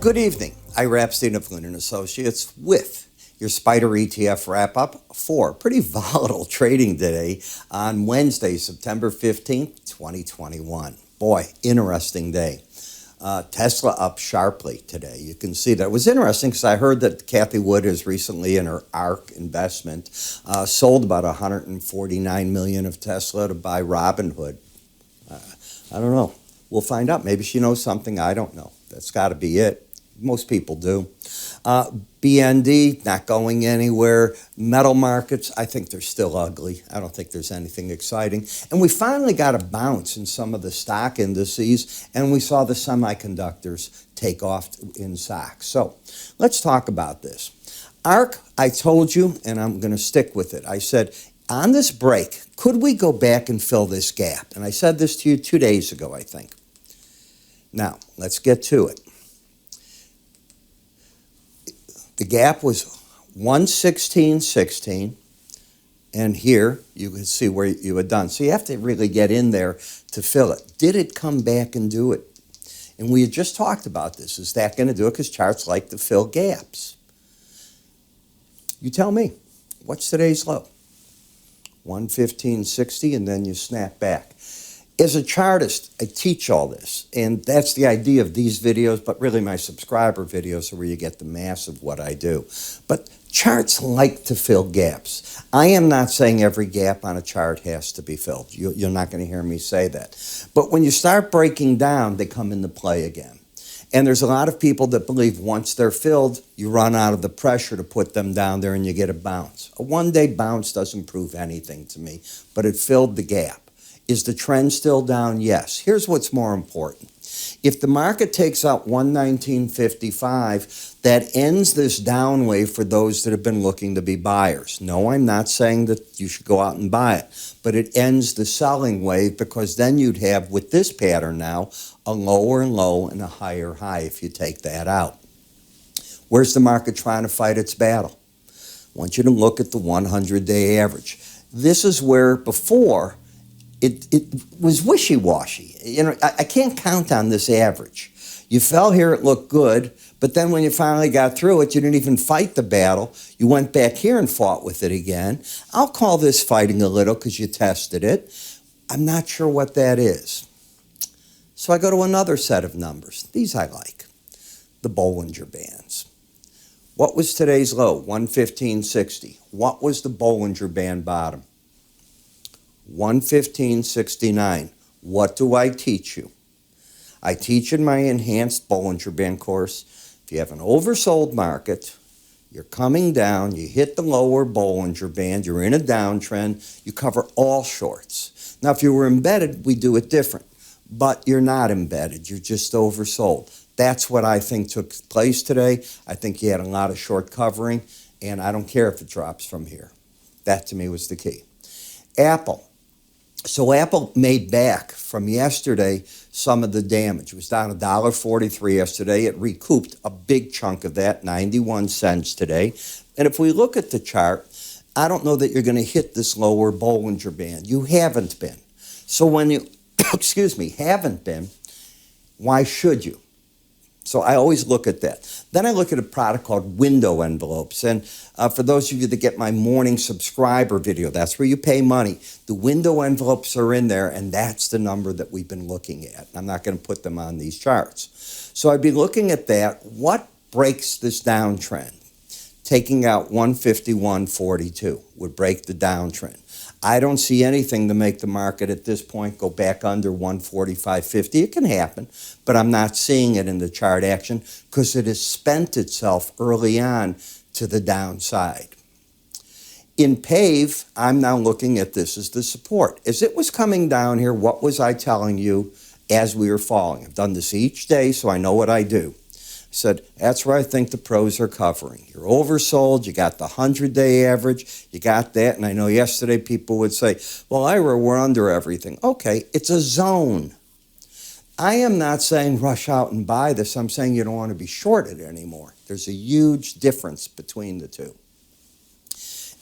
Good evening. Ira Epstein of Linn Associates with your SPDR ETF wrap-up for a pretty volatile trading day on Wednesday, September 15th, 2021. Boy, interesting day. Tesla up sharply today. You can see that. It was interesting because I heard that Kathy Wood has recently, in her ARK investment, sold about $149 million of Tesla to buy Robinhood. I don't know. We'll find out. Maybe she knows something I don't know. That's got to be it. Most people do. BND, not going anywhere. Metal markets, I think they're still ugly. I don't think there's anything exciting. And we finally got a bounce in some of the stock indices, and we saw the semiconductors take off in stocks. So let's talk about this. ARK, I told you, and I'm going to stick with it. I said, on this break, could we go back and fill this gap? And I said this to you 2 days ago, I think. Now, let's get to it. The gap was 116.16, and here you can see where you had done. So you have to really get in there to fill it. Did it come back and do it? And we had just talked about this. Is that going to do it? Because charts like to fill gaps. You tell me. What's today's low? 115.60, and then you snap back. As a chartist, I teach all this, and that's the idea of these videos, but really my subscriber videos are where you get the mass of what I do. But charts like to fill gaps. I am not saying every gap on a chart has to be filled. You're not going to hear me say that. But when you start breaking down, they come into play again. And there's a lot of people that believe once they're filled, you run out of the pressure to put them down there and you get a bounce. A one-day bounce doesn't prove anything to me, but it filled the gap. Is the trend still down? Yes. Here's what's more important. If the market takes out 119.55, that ends this down wave for those that have been looking to be buyers. No, I'm not saying that you should go out and buy it, but it ends the selling wave because then you'd have, with this pattern now, a lower low and a higher high if you take that out. Where's the market trying to fight its battle? I want you to look at the 100-day average. This is where before it was wishy-washy. You know, I can't count on this average. You fell here, it looked good, but then when you finally got through it, you didn't even fight the battle. You went back here and fought with it again. I'll call this fighting a little because you tested it. I'm not sure what that is. So I go to another set of numbers. These I like. The Bollinger Bands. What was today's low? 115.60. What was the Bollinger Band bottom? 115.69. What do I teach you? I teach in my enhanced Bollinger Band course, if you have an oversold market, you're coming down, you hit the lower Bollinger Band, you're in a downtrend, you cover all shorts. Now, if you were embedded, we do it different. But you're not embedded, you're just oversold. That's what I think took place today. I think you had a lot of short covering, and I don't care if it drops from here. That, to me, was the key. Apple. So Apple made back from yesterday some of the damage. It was down $1.43 yesterday. It recouped a big chunk of that, 91 cents today. And if we look at the chart, I don't know that you're going to hit this lower Bollinger Band. You haven't been. So when you, excuse me, haven't been, why should you? So I always look at that. Then I look at a product called window envelopes. And for those of you that get my morning subscriber video, that's where you pay money. The window envelopes are in there, and that's the number that we've been looking at. I'm not going to put them on these charts. So I'd be looking at that. What breaks this downtrend? Taking out 151.42 would break the downtrend. I don't see anything to make the market at this point go back under 145.50. It can happen, but I'm not seeing it in the chart action because it has spent itself early on to the downside. In PAVE, I'm now looking at this as the support. As it was coming down here, what was I telling you as we were falling? I've done this each day, so I know what I do. Said, that's where I think the pros are covering. You're oversold, you got the 100-day average, you got that, and I know yesterday people would say, well, Ira, we're under everything. Okay, it's a zone. I am not saying rush out and buy this. I'm saying you don't want to be shorted anymore. There's a huge difference between the two.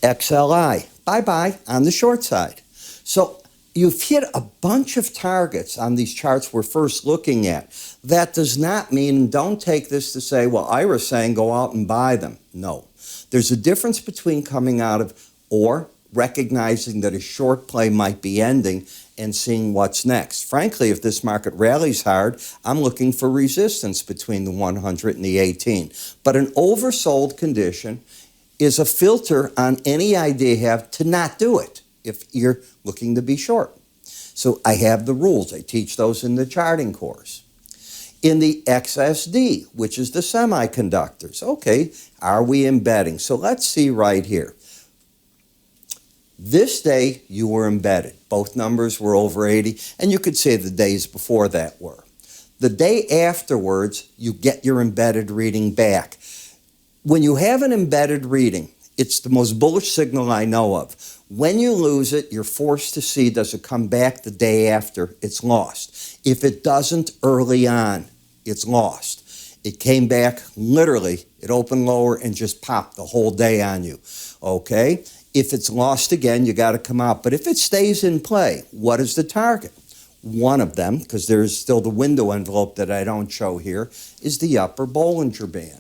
XLI, bye-bye on the short side. So You've hit a bunch of targets on these charts we're first looking at. That does not mean, don't take this to say, well, Ira's saying go out and buy them. No. There's a difference between coming out of or recognizing that a short play might be ending and seeing what's next. Frankly, if this market rallies hard, I'm looking for resistance between the 100 and the 18. But an oversold condition is a filter on any idea you have to not do it if you're looking to be short. So I have the rules. I teach those in the charting course. In the XSD, which is the semiconductors, okay, are we embedding? So let's see right here. This day, you were embedded. Both numbers were over 80, and you could say the days before that were. The day afterwards, you get your embedded reading back. When you have an embedded reading, it's the most bullish signal I know of. When you lose it, you're forced to see, does it come back the day after it's lost? If it doesn't early on, it's lost. It came back literally, it opened lower and just popped the whole day on you, okay? If it's lost again, you got to come out. But if it stays in play, what is the target? One of them, because there's still the window envelope that I don't show here, is the upper Bollinger Band.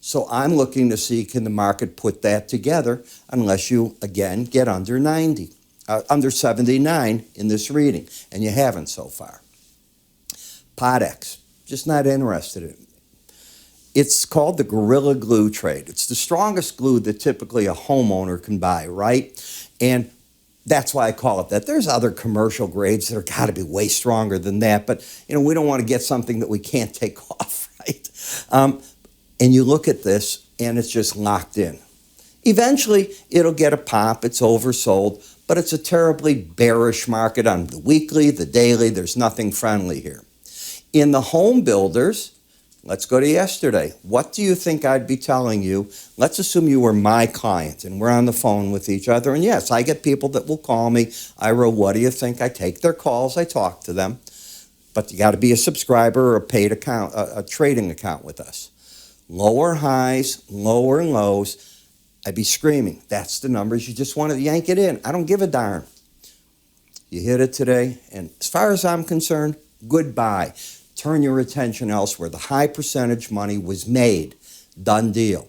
So I'm looking to see, can the market put that together unless you, again, get under 90, under 79 in this reading, and you haven't so far. PODX, just not interested in it. It's called the Gorilla Glue trade. It's the strongest glue that typically a homeowner can buy, right? And that's why I call it that. There's other commercial grades that are got to be way stronger than that, but we don't want to get something that we can't take off, right? And you look at this, and it's just locked in. Eventually, it'll get a pop. It's oversold, but it's a terribly bearish market on the weekly, the daily. There's nothing friendly here. In the home builders, let's go to yesterday. What do you think I'd be telling you? Let's assume you were my client, and we're on the phone with each other. And yes, I get people that will call me. Ira, what do you think? I take their calls. I talk to them. But you got to be a subscriber or a paid account, a trading account with us. Lower highs, lower lows, I'd be screaming. That's the numbers. You just want to yank it in. I don't give a darn. You hit it today, and as far as I'm concerned, goodbye. Turn your attention elsewhere. The high percentage money was made. Done deal.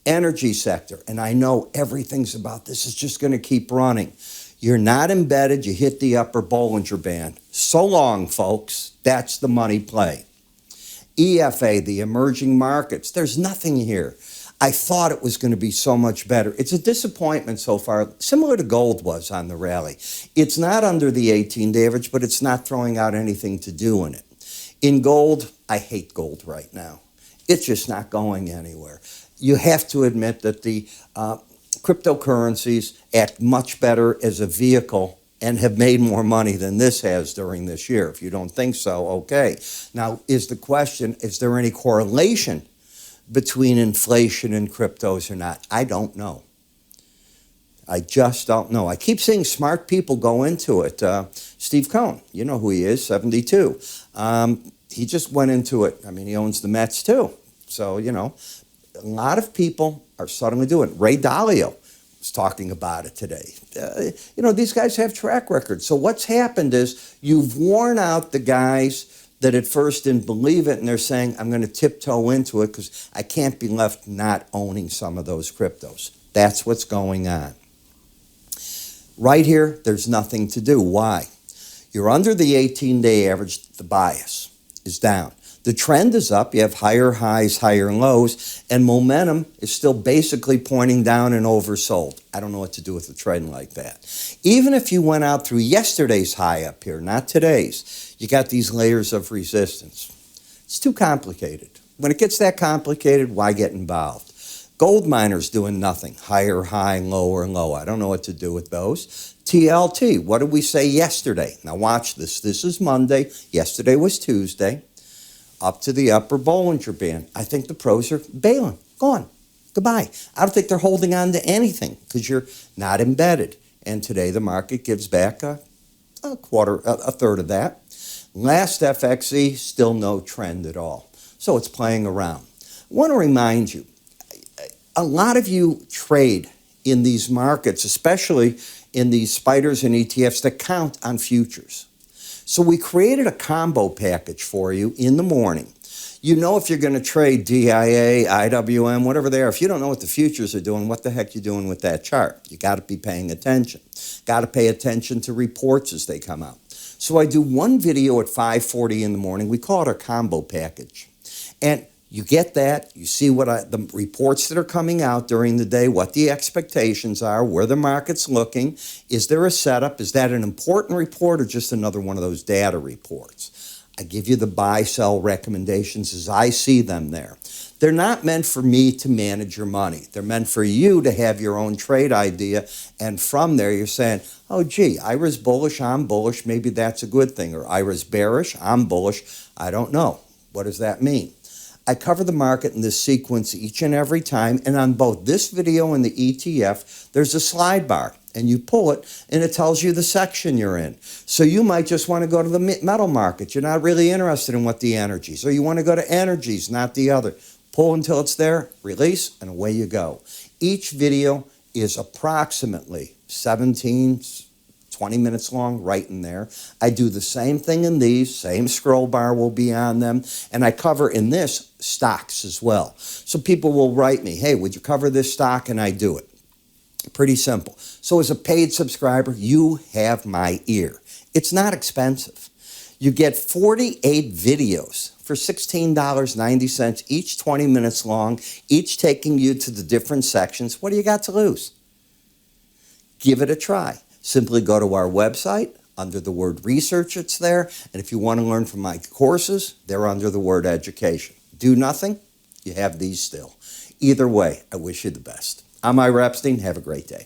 Energy sector, and I know everything's about this is just going to keep running. You're not embedded. You hit the upper Bollinger Band. So long, folks. That's the money play. EFA, the emerging markets, there's nothing here. I thought it was going to be so much better. It's a disappointment so far, similar to gold was on the rally. It's not under the 18-day average, but it's not throwing out anything to do in it. In gold, I hate gold right now. It's just not going anywhere. You have to admit that the cryptocurrencies act much better as a vehicle and have made more money than this has during this year. If you don't think so, okay. Now, is the question, is there any correlation between inflation and cryptos or not? I don't know. I just don't know. I keep seeing smart people go into it. Steve Cohn, you know who he is, 72. He just went into it. I mean, he owns the Mets too. So, a lot of people are suddenly doing it. Ray Dalio was talking about it today. These guys have track records. So what's happened is you've worn out the guys that at first didn't believe it, and they're saying, I'm going to tiptoe into it because I can't be left not owning some of those cryptos. That's what's going on. Right here, there's nothing to do. Why? You're under the 18-day average. The bias is down. The trend is up. You have higher highs, higher lows, and momentum is still basically pointing down and oversold. I don't know what to do with a trend like that. Even if you went out through yesterday's high up here, not today's, you got these layers of resistance. It's too complicated. When it gets that complicated, why get involved? Gold miners doing nothing. Higher high, lower low. I don't know what to do with those. TLT, what did we say yesterday? Now watch this. This is Monday. Yesterday was Tuesday. Up to the upper Bollinger Band. I think the pros are bailing. Gone. Goodbye. I don't think they're holding on to anything because you're not embedded. And today the market gives back a third of that. Last FXE, still no trend at all. So it's playing around. I want to remind you, a lot of you trade in these markets, especially in these spiders and ETFs that count on futures. So we created a combo package for you in the morning. You know, if you're going to trade DIA, IWM, whatever they are, if you don't know what the futures are doing, what the heck you doing with that chart? You got to be paying attention. Got to pay attention to reports as they come out. So I do one video at 5:40 in the morning. We call it our combo package. And you get that, you see what the reports that are coming out during the day, what the expectations are, where the market's looking. Is there a setup? Is that an important report or just another one of those data reports? I give you the buy-sell recommendations as I see them there. They're not meant for me to manage your money. They're meant for you to have your own trade idea, and from there you're saying, oh gee, Ira's bullish, I'm bullish, maybe that's a good thing, or Ira's bearish, I'm bullish, I don't know. What does that mean? I cover the market in this sequence each and every time, and on both this video and the ETF, there's a slide bar, and you pull it, and it tells you the section you're in. So you might just want to go to the metal market. You're not really interested in what the energies, or you want to go to energies, not the other. Pull until it's there, release, and away you go. Each video is approximately 20 minutes long, right in there. I do the same thing in these, same scroll bar will be on them, and I cover in this stocks as well. So people will write me, hey, would you cover this stock? And I do it. Pretty simple. So as a paid subscriber, you have my ear. It's not expensive. You get 48 videos for $16.90, each 20 minutes long, each taking you to the different sections. What do you got to lose? Give it a try. Simply go to our website. Under the word research, it's there. And if you want to learn from my courses, they're under the word education. Do nothing, you have these still. Either way, I wish you the best. I'm Ira Epstein. Have a great day.